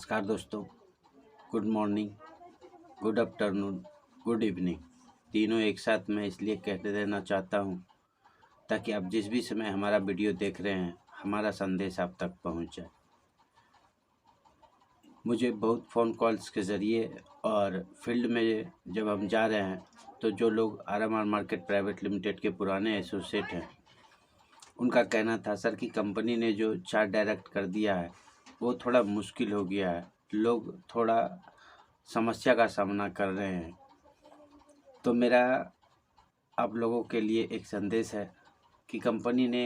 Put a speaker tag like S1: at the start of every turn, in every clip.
S1: नमस्कार दोस्तों, good morning, good afternoon, good evening, तीनों एक साथ मैं इसलिए कह देना चाहता हूँ ताकि आप जिस भी समय हमारा वीडियो देख रहे हैं हमारा संदेश आप तक पहुँच जाए। मुझे बहुत फ़ोन कॉल्स के ज़रिए और फील्ड में जब हम जा रहे हैं तो जो लोग RMR मार्केट प्राइवेट लिमिटेड के पुराने एसोसिएट हैं उनका कहना था सर कि कंपनी ने जो चार्ट डायरेक्ट कर दिया है वो थोड़ा मुश्किल हो गया है, लोग थोड़ा समस्या का सामना कर रहे हैं। तो मेरा आप लोगों के लिए एक संदेश है कि कंपनी ने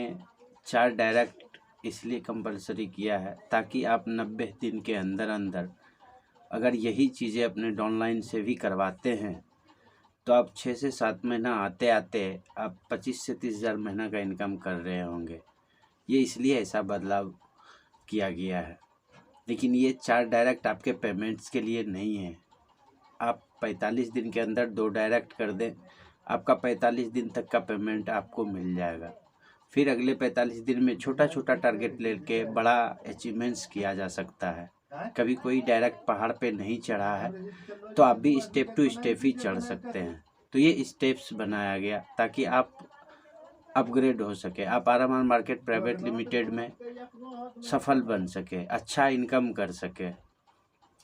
S1: चार्ट डायरेक्ट इसलिए कंपलसरी किया है ताकि आप 90 दिन के अंदर अंदर अगर यही चीज़ें अपने डाउनलाइन से भी करवाते हैं तो आप 6 से 7 महीना आते आते आप 25 से 30 हज़ार महीना का इनकम कर रहे होंगे। ये इसलिए ऐसा बदलाव किया गया है, लेकिन ये चार्ट डायरेक्ट आपके पेमेंट्स के लिए नहीं है। आप 45 दिन के अंदर 2 डायरेक्ट कर दें, आपका 45 दिन तक का पेमेंट आपको मिल जाएगा। फिर अगले 45 दिन में छोटा छोटा टारगेट लेके बड़ा अचीवमेंट्स किया जा सकता है। कभी कोई डायरेक्ट पहाड़ पे नहीं चढ़ा है तो आप भी स्टेप टू स्टेप ही चढ़ सकते हैं। तो ये स्टेप्स बनाया गया ताकि आप अपग्रेड हो सके, आप RMR मार्केट प्राइवेट लिमिटेड में सफल बन सके, अच्छा इनकम कर सके।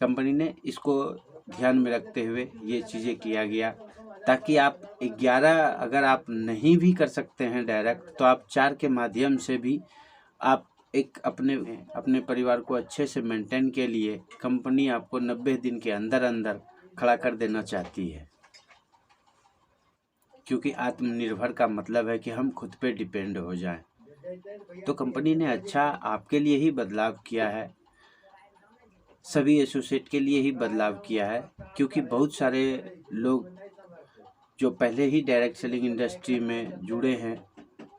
S1: कंपनी ने इसको ध्यान में रखते हुए ये चीज़ें किया गया ताकि आप 11 अगर आप नहीं भी कर सकते हैं डायरेक्ट तो आप 4 के माध्यम से भी आप एक अपने परिवार को अच्छे से मेंटेन के लिए कंपनी आपको 90 दिन के अंदर अंदर खड़ा कर देना चाहती है, क्योंकि आत्मनिर्भर का मतलब है कि हम खुद पे डिपेंड हो जाएं। तो कंपनी ने अच्छा आपके लिए ही बदलाव किया है, सभी एसोसिएट के लिए ही बदलाव किया है, क्योंकि बहुत सारे लोग जो पहले ही डायरेक्ट सेलिंग इंडस्ट्री में जुड़े हैं,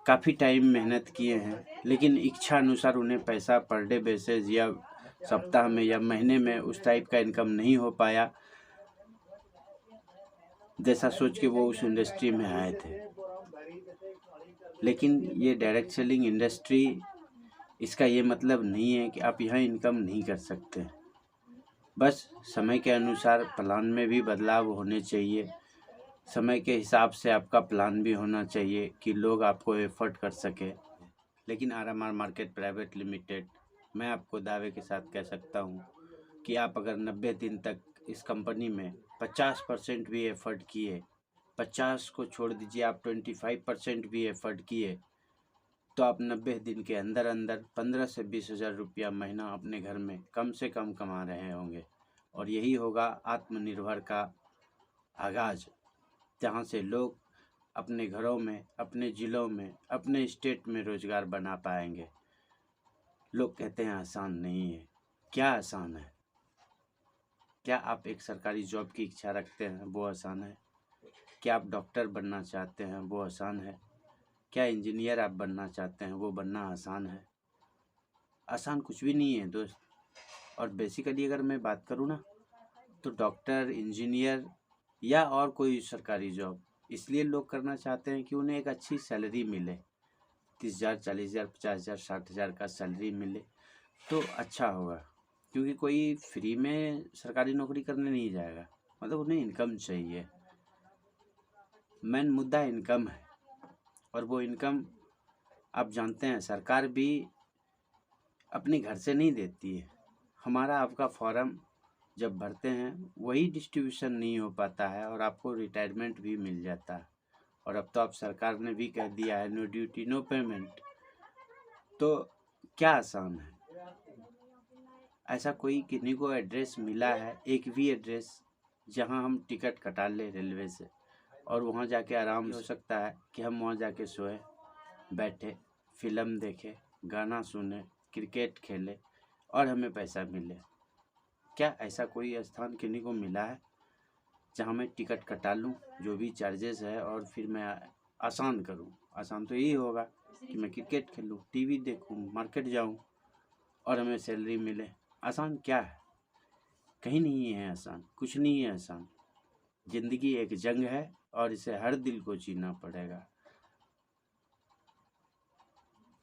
S1: काफ़ी टाइम मेहनत किए हैं, लेकिन इच्छा अनुसार उन्हें पैसा पर डे बेसिस या सप्ताह में या महीने में उस टाइप का इनकम नहीं हो पाया जैसा सोच के वो उस इंडस्ट्री में आए थे। लेकिन ये डायरेक्ट सेलिंग इंडस्ट्री, इसका ये मतलब नहीं है कि आप यहाँ इनकम नहीं कर सकते। बस समय के अनुसार प्लान में भी बदलाव होने चाहिए, समय के हिसाब से आपका प्लान भी होना चाहिए कि लोग आपको एफर्ट कर सके। लेकिन RMR मार्केट प्राइवेट लिमिटेड, मैं आपको दावे के साथ कह सकता हूँ कि आप अगर 90 दिन तक इस कंपनी में 50% भी एफर्ट किए, 50 को छोड़ दीजिए, आप 25% भी एफर्ट किए तो आप 90 दिन के अंदर अंदर 15 से 20 हज़ार रुपया महीना अपने घर में कम से कम कमा रहे होंगे। और यही होगा आत्मनिर्भर का आगाज़, जहाँ से लोग अपने घरों में, अपने ज़िलों में, अपने स्टेट में रोज़गार बना पाएंगे। लोग कहते हैं आसान नहीं है, क्या आसान है? क्या आप एक सरकारी जॉब की इच्छा रखते हैं, वो आसान है? क्या आप डॉक्टर बनना चाहते हैं, वो आसान है? क्या इंजीनियर आप बनना चाहते हैं, वो बनना आसान है? आसान कुछ भी नहीं है दोस्त। और बेसिकली अगर मैं बात करूँ ना, तो डॉक्टर, इंजीनियर या और कोई सरकारी जॉब इसलिए लोग करना चाहते हैं कि उन्हें एक अच्छी सैलरी मिले, 30,000, 40,000, 50,000, 60,000 का सैलरी मिले तो अच्छा होगा, क्योंकि कोई फ्री में सरकारी नौकरी करने नहीं जाएगा, मतलब उन्हें इनकम चाहिए। मेन मुद्दा इनकम है, और वो इनकम आप जानते हैं सरकार भी अपने घर से नहीं देती है। हमारा आपका फॉर्म जब भरते हैं वही डिस्ट्रीब्यूशन नहीं हो पाता है और आपको रिटायरमेंट भी मिल जाता है। और अब तो आप सरकार ने भी कह दिया है नो ड्यूटी नो पेमेंट। तो क्या आसान है? ऐसा कोई किन्हीं को एड्रेस मिला है, एक भी एड्रेस जहां हम टिकट कटा ले रेलवे से और वहां जाके आराम हो सकता है कि हम वहां जाके सोए, बैठे, फिल्म देखे, गाना सुने, क्रिकेट खेले और हमें पैसा मिले? क्या ऐसा कोई स्थान किन्हीं को मिला है जहां मैं टिकट कटा लूं, जो भी चार्जेस है, और फिर मैं आसान करूं? आसान तो यही होगा कि मैं क्रिकेट खेलूं, टीवी देखूं, मार्केट जाऊं और हमें सैलरी मिले। आसान क्या है? कहीं नहीं है आसान, कुछ नहीं है आसान। ज़िंदगी एक जंग है और इसे हर दिल को जीना पड़ेगा।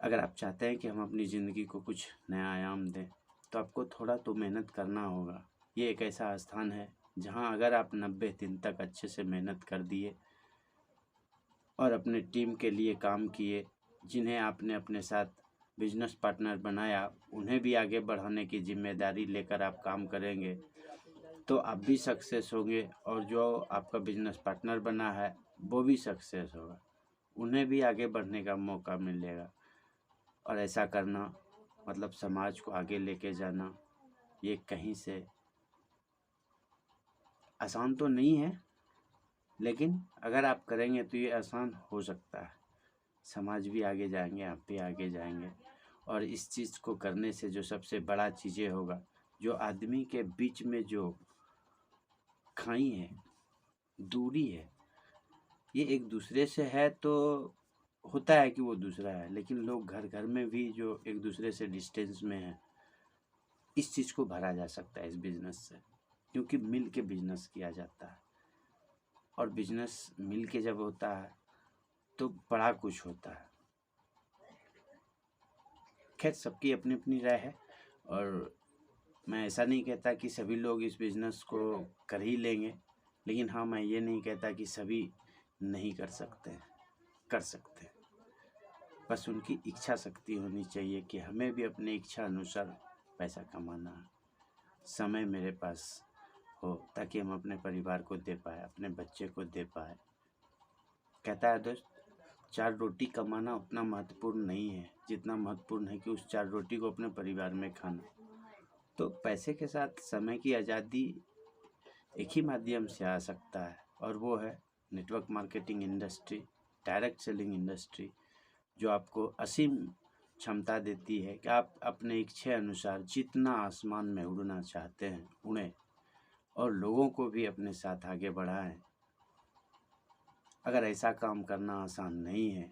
S1: अगर आप चाहते हैं कि हम अपनी ज़िंदगी को कुछ नया आयाम दें, तो आपको थोड़ा तो मेहनत करना होगा। ये एक ऐसा स्थान है जहाँ अगर आप 90 दिन तक अच्छे से मेहनत कर दिए और अपने टीम के लिए काम किए, जिन्हें आपने अपने साथ बिजनेस पार्टनर बनाया, उन्हें भी आगे बढ़ाने की जिम्मेदारी लेकर आप काम करेंगे, तो आप भी सक्सेस होंगे और जो आपका बिजनेस पार्टनर बना है वो भी सक्सेस होगा, उन्हें भी आगे बढ़ने का मौका मिलेगा। और ऐसा करना मतलब समाज को आगे लेके जाना, ये कहीं से आसान तो नहीं है, लेकिन अगर आप करेंगे तो ये आसान हो सकता है। समाज भी आगे जाएंगे, आप भी आगे जाएंगे। और इस चीज़ को करने से जो सबसे बड़ा चीज़ें होगा, जो आदमी के बीच में जो खाई है, दूरी है, ये एक दूसरे से है तो होता है कि वो दूसरा है, लेकिन लोग घर घर में भी जो एक दूसरे से डिस्टेंस में है, इस चीज़ को भरा जा सकता है इस बिज़नेस से, क्योंकि मिल के बिज़नेस किया जाता है। और बिज़नेस मिल के जब होता है तो बड़ा कुछ होता है। खैर, सबकी अपनी अपनी राय है और मैं ऐसा नहीं कहता कि सभी लोग इस बिज़नेस को कर ही लेंगे, लेकिन हाँ, मैं ये नहीं कहता कि सभी नहीं कर सकते हैं, कर सकते हैं। बस उनकी इच्छा शक्ति होनी चाहिए कि हमें भी अपने इच्छा अनुसार पैसा कमाना है, समय मेरे पास हो ताकि हम अपने परिवार को दे पाए, अपने बच्चे को दे पाए। कहता है दोस्त, 4 रोटी कमाना उतना महत्वपूर्ण नहीं है जितना महत्वपूर्ण है कि उस 4 रोटी को अपने परिवार में खाना। तो पैसे के साथ समय की आज़ादी एक ही माध्यम से आ सकता है, और वो है network marketing industry, direct selling industry, जो आपको असीम क्षमता देती है कि आप अपने इच्छा अनुसार जितना आसमान में उड़ना चाहते हैं उड़ें और लोगों को भी अपने साथ आगे बढ़ाएं। अगर ऐसा काम करना आसान नहीं है,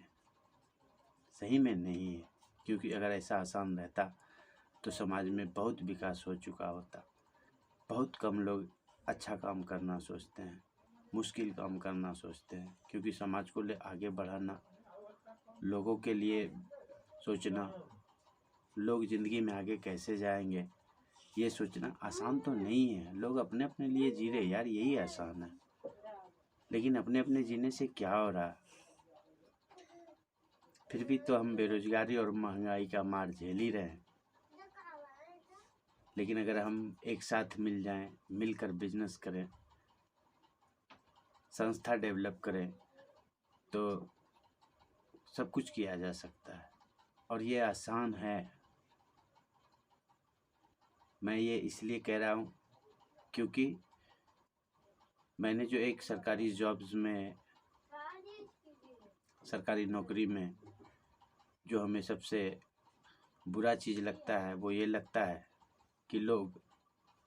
S1: सही में नहीं है, क्योंकि अगर ऐसा आसान रहता तो समाज में बहुत विकास हो चुका होता। बहुत कम लोग अच्छा काम करना सोचते हैं, मुश्किल काम करना सोचते हैं, क्योंकि समाज को ले आगे बढ़ाना, लोगों के लिए सोचना, लोग ज़िंदगी में आगे कैसे जाएंगे ये सोचना आसान तो नहीं है। लोग अपने अपने लिए जी रहे यार, यही आसान है, लेकिन अपने अपने जीने से क्या हो रहा? फिर भी तो हम बेरोजगारी और महंगाई का मार झेल ही रहे हैं। लेकिन अगर हम एक साथ मिल जाएं, मिलकर बिजनेस करें, संस्था डेवलप करें, तो सब कुछ किया जा सकता है। और ये आसान है। मैं ये इसलिए कह रहा हूँ क्योंकि मैंने जो एक सरकारी जॉब्स में, सरकारी नौकरी में जो हमें सबसे बुरा चीज़ लगता है वो ये लगता है कि लोग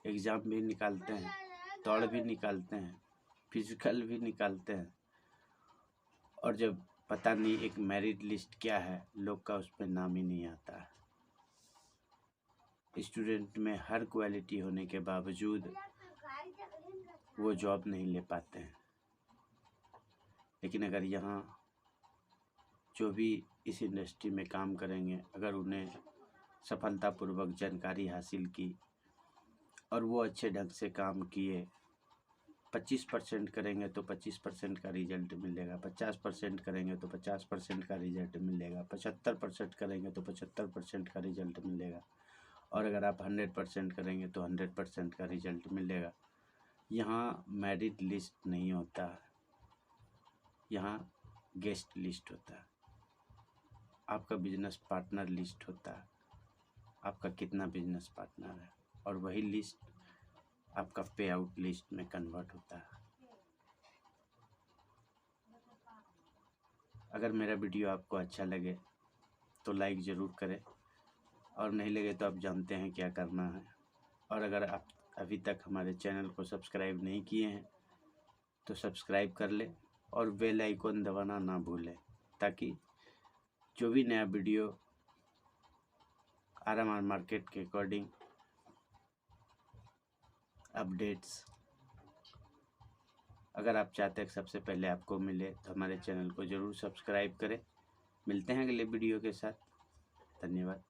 S1: एग्ज़ाम भी निकालते हैं, दौड़ भी निकालते हैं, फिजिकल भी निकालते हैं, और जब पता नहीं एक मेरिट लिस्ट क्या है, लोग का उस पर नाम ही नहीं आता है। स्टूडेंट में हर क्वालिटी होने के बावजूद वो जॉब नहीं ले पाते हैं। लेकिन अगर यहाँ जो भी इस इंडस्ट्री में काम करेंगे, अगर उन्हें सफलतापूर्वक जानकारी हासिल की और वो अच्छे ढंग से काम किए, 25% करेंगे तो 25% का रिजल्ट मिलेगा, 50% करेंगे तो 50% का रिजल्ट मिलेगा, 75% करेंगे तो 75% का रिजल्ट मिलेगा, और अगर आप 100% करेंगे तो 100% का रिजल्ट मिलेगा। यहाँ मेरिट लिस्ट नहीं होता, यहाँ गेस्ट लिस्ट होता है, आपका बिजनेस पार्टनर लिस्ट होता है, आपका कितना बिजनेस पार्टनर है, और वही लिस्ट आपका पे आउट लिस्ट में कन्वर्ट होता है। अगर मेरा वीडियो आपको अच्छा लगे तो लाइक ज़रूर करें, और नहीं लगे तो आप जानते हैं क्या करना है। और अगर आप अभी तक हमारे चैनल को सब्सक्राइब नहीं किए हैं तो सब्सक्राइब कर लें और बेल आइकन दबाना ना भूलें, ताकि जो भी नया वीडियो RMR मार्केट के अकॉर्डिंग अपडेट्स अगर आप चाहते हैं कि सबसे पहले आपको मिले तो हमारे चैनल को ज़रूर सब्सक्राइब करें। मिलते हैं अगले वीडियो के साथ। धन्यवाद।